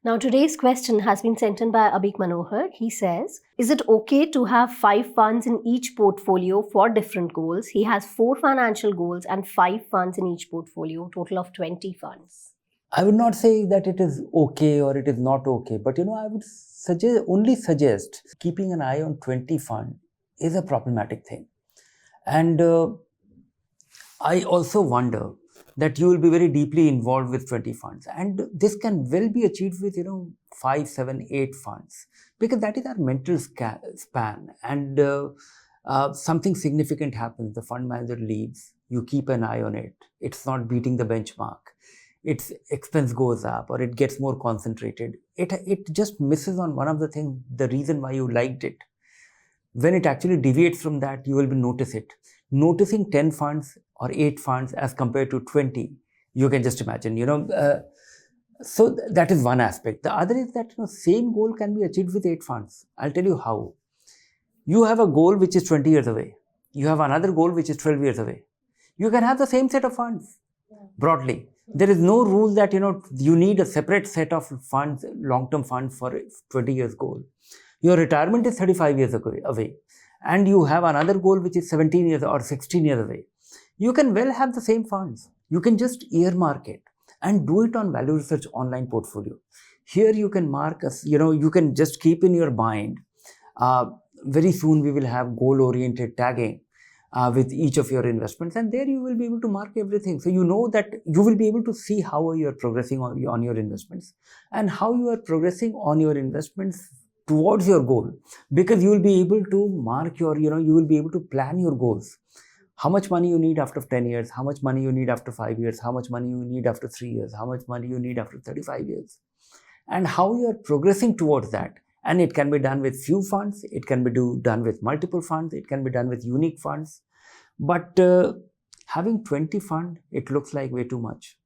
Now today's question has been sent in by Abhik Manohar. He says, is it okay to have 5 funds in each portfolio for different goals? He has 4 financial goals and 5 funds in each portfolio, total of 20 funds. I would not say that it is okay or it is not okay, but I would only suggest keeping an eye on 20 funds is a problematic thing. And I also wonder that you will be very deeply involved with 20 funds, and this can well be achieved with 5, 7, 8 funds, because that is our mental span. And something significant happens, the fund manager leaves, you keep an eye on it, it's not beating the benchmark, its expense goes up or it gets more concentrated, it just misses on one of the things, the reason why you liked it. When it actually deviates from that, you will notice it. Noticing 10 funds or 8 funds as compared to 20, you can just imagine, so that is one aspect. The other is that same goal can be achieved with 8 funds. I'll tell you how. You have a goal which is 20 years away. You have another goal which is 12 years away. You can have the same set of funds, broadly. There is no rule that you need a separate set of funds, long-term funds for 20 years goal. Your retirement is 35 years away, and you have another goal which is 17 years or 16 years away. You can well have the same funds. You can just earmark it and do it on Value Research online portfolio. Here you can mark you can just keep in your mind. Very soon we will have goal-oriented tagging with each of your investments, and there you will be able to mark everything. So that you will be able to see how you are progressing on your investments and how you are progressing on your investments towards your goal, because you will be able to mark you will be able to plan your goals. How much money you need after 10 years, how much money you need after 5 years, how much money you need after 3 years, how much money you need after 35 years, and how you are progressing towards that. And it can be done with few funds, it can be done with multiple funds, it can be done with unique funds. But having 20 funds, it looks like way too much.